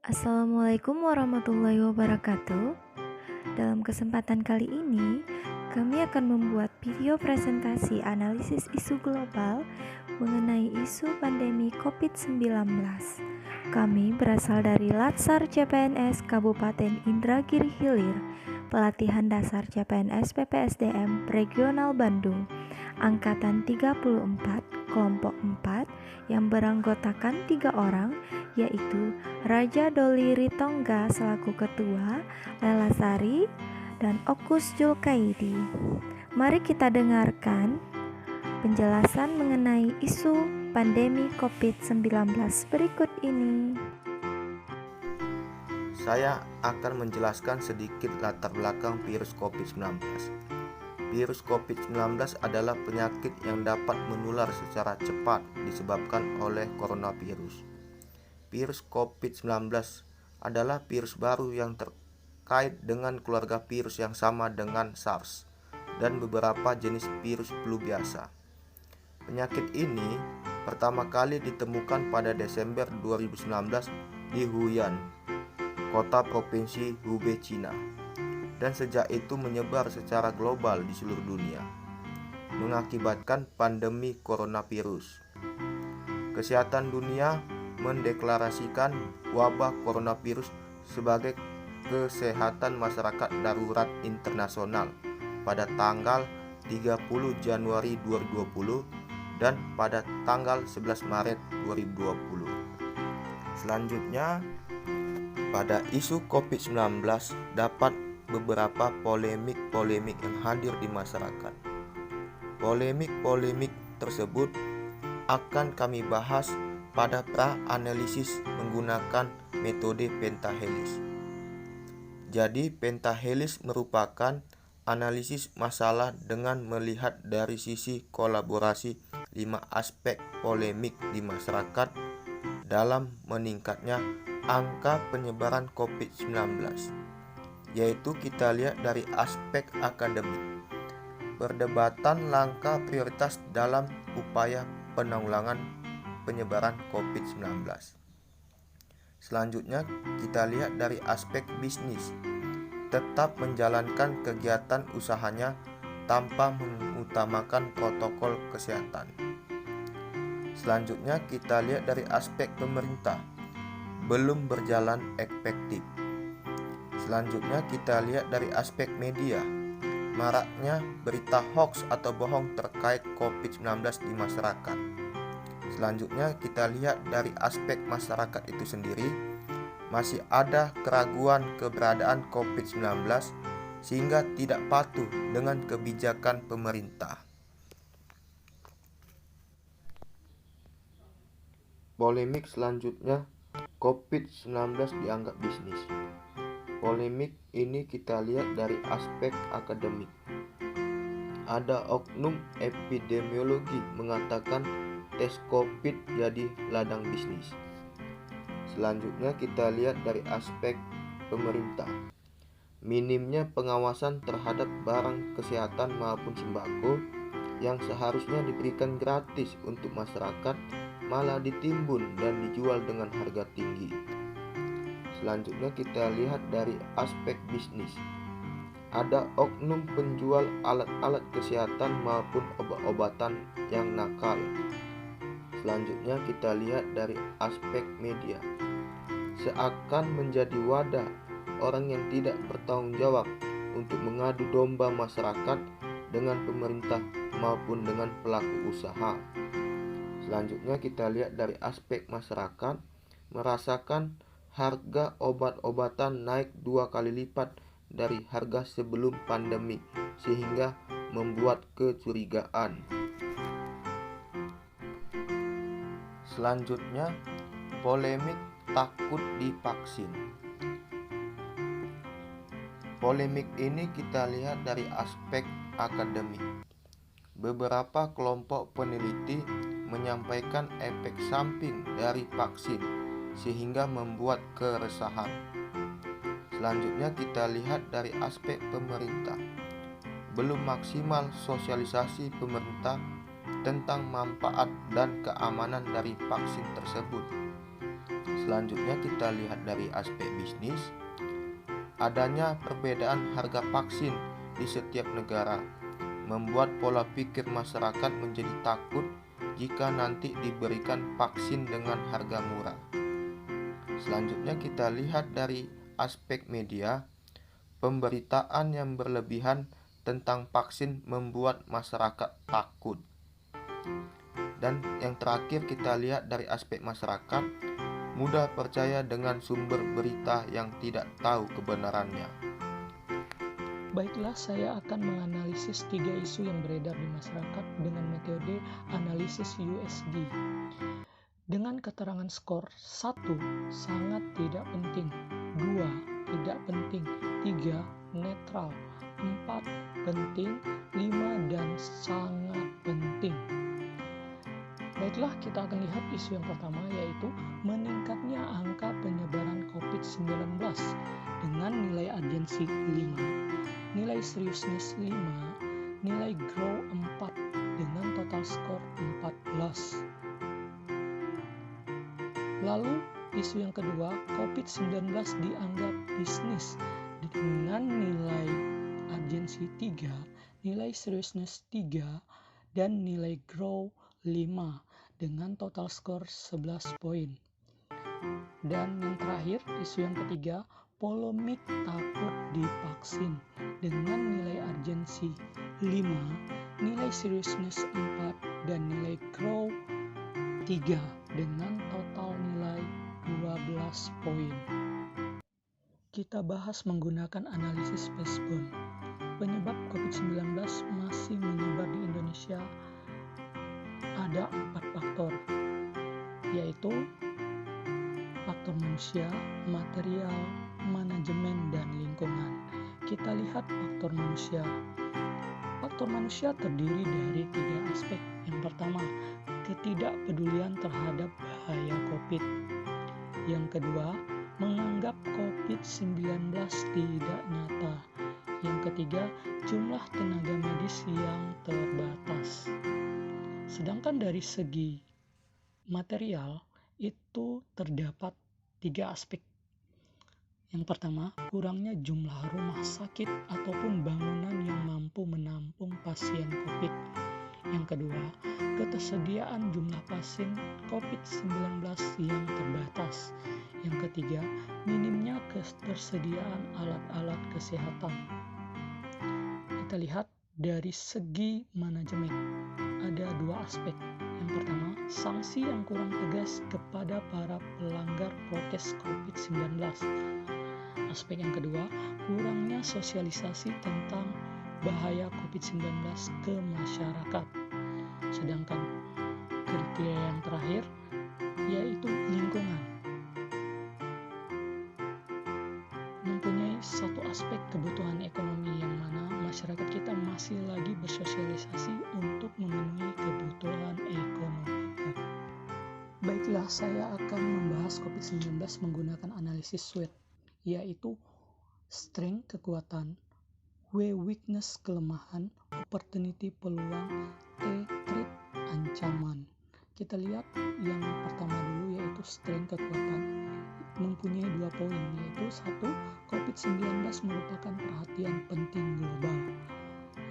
Assalamualaikum warahmatullahi wabarakatuh. Dalam kesempatan kali ini, kami akan membuat video presentasi analisis isu global mengenai isu pandemi COVID-19. Kami berasal dari Latsar CPNS Kabupaten Indragiri Hilir, Pelatihan Dasar CPNS PPSDM Regional Bandung, Angkatan 34, Kelompok 4, yang beranggotakan 3 orang, yaitu Raja Doli Ritongga selaku Ketua, Lela Sari, dan Okus Julkaidi. Mari kita dengarkan penjelasan mengenai isu pandemi COVID-19 berikut ini. Saya akan menjelaskan sedikit latar belakang virus COVID-19. Virus COVID-19 adalah penyakit yang dapat menular secara cepat disebabkan oleh coronavirus. Virus COVID-19 adalah virus baru yang terkait dengan keluarga virus yang sama dengan SARS dan beberapa jenis virus flu biasa. Penyakit ini pertama kali ditemukan pada Desember 2019 di Huyan, kota provinsi Hubei, Cina, dan sejak itu menyebar secara global di seluruh dunia, mengakibatkan pandemi coronavirus. Kesehatan dunia mendeklarasikan wabah coronavirus sebagai kesehatan masyarakat darurat internasional pada tanggal 30 Januari 2020 dan pada tanggal 11 Maret 2020. Selanjutnya, pada isu COVID-19 dapat beberapa polemik yang hadir di masyarakat. Polemik tersebut akan kami bahas pada pra-analisis menggunakan metode pentahelix. Jadi, pentahelix merupakan analisis masalah dengan melihat dari sisi kolaborasi 5 aspek polemik di masyarakat dalam meningkatnya angka penyebaran COVID-19, yaitu kita lihat dari aspek akademik, perdebatan langkah prioritas dalam upaya penanggulangan penyebaran COVID-19. Selanjutnya kita lihat dari aspek bisnis, tetap menjalankan kegiatan usahanya tanpa mengutamakan protokol kesehatan. Selanjutnya kita lihat dari aspek pemerintah, belum berjalan efektif. Selanjutnya kita lihat dari aspek media, maraknya berita hoax atau bohong terkait COVID-19 di masyarakat. Selanjutnya kita lihat dari aspek masyarakat itu sendiri, masih ada keraguan keberadaan COVID-19 sehingga tidak patuh dengan kebijakan pemerintah. Polemik selanjutnya, COVID-19 dianggap bisnis. Polemik ini kita lihat dari aspek akademik. Ada oknum epidemiologi mengatakan tes COVID jadi ladang bisnis. Selanjutnya kita lihat dari aspek pemerintah. Minimnya pengawasan terhadap barang kesehatan maupun sembako yang seharusnya diberikan gratis untuk masyarakat malah ditimbun dan dijual dengan harga tinggi. Selanjutnya kita lihat dari aspek bisnis. Ada oknum penjual alat-alat kesehatan maupun obat-obatan yang nakal. Selanjutnya kita lihat dari aspek media. Seakan menjadi wadah orang yang tidak bertanggung jawab untuk mengadu domba masyarakat dengan pemerintah maupun dengan pelaku usaha. Selanjutnya kita lihat dari aspek masyarakat, merasakan harga obat-obatan naik 2 kali lipat dari harga sebelum pandemi sehingga membuat kecurigaan. Selanjutnya, polemik takut divaksin. Polemik ini kita lihat dari aspek akademik. Beberapa kelompok peneliti menyampaikan efek samping dari vaksin sehingga membuat keresahan. Selanjutnya kita lihat dari aspek pemerintah. Belum maksimal sosialisasi pemerintah tentang manfaat dan keamanan dari vaksin tersebut. Selanjutnya kita lihat dari aspek bisnis. Adanya perbedaan harga vaksin di setiap negara membuat pola pikir masyarakat menjadi takut jika nanti diberikan vaksin dengan harga murah. Selanjutnya kita lihat dari aspek media. Pemberitaan yang berlebihan tentang vaksin membuat masyarakat takut. Dan yang terakhir kita lihat dari aspek masyarakat, mudah percaya dengan sumber berita yang tidak tahu kebenarannya. Baiklah, saya akan menganalisis 3 isu yang beredar di masyarakat dengan metode analisis USD. Dengan keterangan skor 1, sangat tidak penting, 2, tidak penting, 3, netral, 4, penting, 5, dan sangat penting. Baiklah, kita akan lihat isu yang pertama, yaitu meningkatnya angka penyebaran COVID-19 dengan nilai urgensi 5, nilai seriousness 5, nilai grow 4 dengan total skor 14. Lalu isu yang kedua, COVID-19 dianggap bisnis dengan nilai urgensi 3, nilai seriousness 3, dan nilai grow 5 dengan total skor 11 poin. Dan yang terakhir, isu yang ketiga, polemik takut divaksin dengan nilai urgensi 5, nilai seriousness 4, dan nilai grow 3 dengan total nilai 12 poin. Kita bahas menggunakan analisis Fishbone. Penyebab COVID-19 masih menyebar di Indonesia ada 4 faktor, yaitu faktor manusia, material, manajemen, dan lingkungan. Kita lihat faktor manusia. Faktor manusia terdiri dari 3 aspek. Yang pertama, ketidakpedulian terhadap bahaya COVID. Yang kedua, menganggap COVID-19 tidak nyata. Yang ketiga, jumlah tenaga medis yang terbatas. Sedangkan dari segi material itu terdapat 3 aspek. Yang pertama, kurangnya jumlah rumah sakit ataupun bangunan yang mampu menampung pasien COVID. Yang kedua, ketersediaan jumlah pasien COVID-19 yang terbatas. Yang ketiga, minimnya ketersediaan alat-alat kesehatan. Kita lihat dari segi manajemen, ada 2 aspek. Yang pertama, sanksi yang kurang tegas kepada para pelanggar prokes COVID-19. Aspek yang kedua, kurangnya sosialisasi tentang bahaya COVID-19 ke masyarakat. Sedangkan kriteria yang terakhir yaitu lingkungan. Mempunyai satu aspek kebutuhan ekonomi yang mana masyarakat kita masih lagi bersosialisasi untuk memenuhi kebutuhan ekonomi. Baiklah, saya akan membahas COVID-19 menggunakan analisis SWOT, yaitu strength kekuatan, W weakness kelemahan, opportunity peluang, T threat ancaman. Kita lihat yang pertama dulu, yaitu strength kekuatan, mempunyai 2 poin, yaitu 1, COVID-19 merupakan perhatian penting global.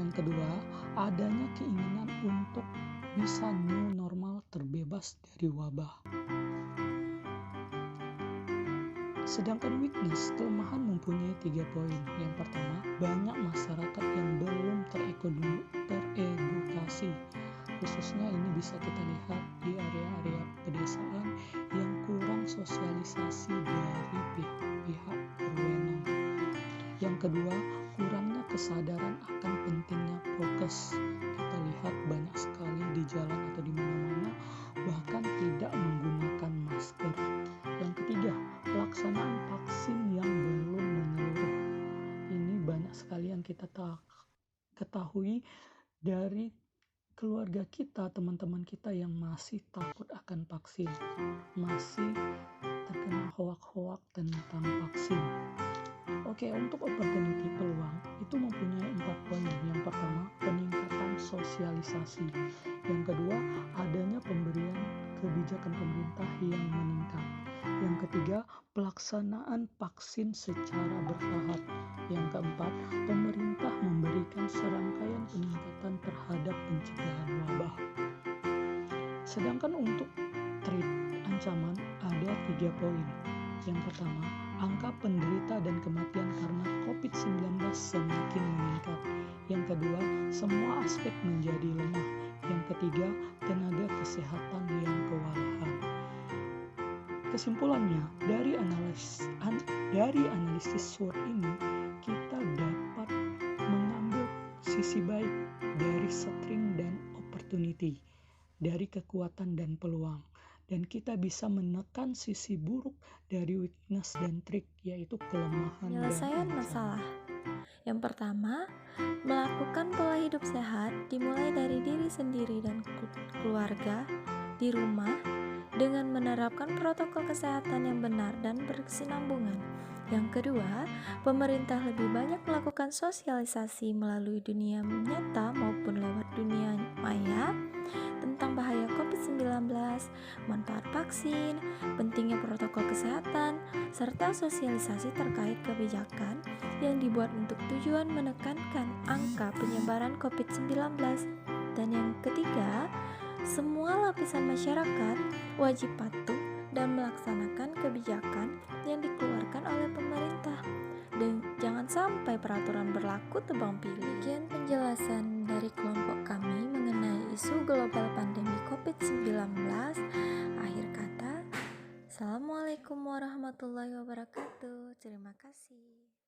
Yang kedua, adanya keinginan untuk bisa new normal terbebas dari wabah. Sedangkan weakness, kelemahan, mempunyai 3 poin. Yang pertama, banyak masyarakat yang belum teredukasi. Khususnya ini bisa kita lihat di area-area pedesaan yang kurang sosialisasi dari pihak-pihak berwenang. Yang kedua, kurangnya kesadaran akan pentingnya prokes. Kita lihat banyak sekali di jalan atau di mana-mana bahkan tidak menggunakan masker. Yang ketiga, pelaksanaan vaksin yang belum menyeluruh. Ini banyak sekali yang kita ketahui dari keluarga kita, teman-teman kita yang masih takut akan vaksin, masih terkena hoak-hoak tentang vaksin. Oke, untuk opportunity peluang itu mempunyai 4 poin. Yang pertama, peningkatan sosialisasi. Yang kedua, adanya pemberian kebijakan pemerintah yang meningkat. Yang ketiga, pelaksanaan vaksin secara bertahap. Yang keempat, pemerintah memberikan serangkaian peningkatan terhadap pencegahan wabah. Sedangkan untuk trik ancaman ada 3 poin. Yang pertama, angka penderita dan kematian karena COVID-19 semakin meningkat. Yang kedua, semua aspek menjadi lemah. Yang ketiga, tenaga kesehatan yang kewalahan. Kesimpulannya, dari analisis SWOT ini, kita dapat mengambil sisi baik dari strength dan opportunity, dari kekuatan dan peluang, dan kita bisa menekan sisi buruk dari weakness dan trik, yaitu kelemahan dan Penyelesaian ancaman. masalah. Yang pertama, melakukan pola hidup sehat dimulai dari diri sendiri dan keluarga di rumah dengan menerapkan protokol kesehatan yang benar dan berkesinambungan. Yang kedua, pemerintah lebih banyak melakukan sosialisasi melalui dunia nyata maupun lewat dunia maya tentang bahaya COVID-19, manfaat vaksin, pentingnya protokol kesehatan, serta sosialisasi terkait kebijakan yang dibuat untuk tujuan menekankan angka penyebaran COVID-19. Dan yang ketiga, semua lapisan masyarakat wajib patuh dan melaksanakan kebijakan yang dikeluarkan oleh pemerintah. Dan jangan sampai peraturan berlaku tebang pilih. Demikian penjelasan dari kelompok kami mengenai isu global pandemi COVID-19. Akhir kata, Assalamualaikum warahmatullahi wabarakatuh. Terima kasih.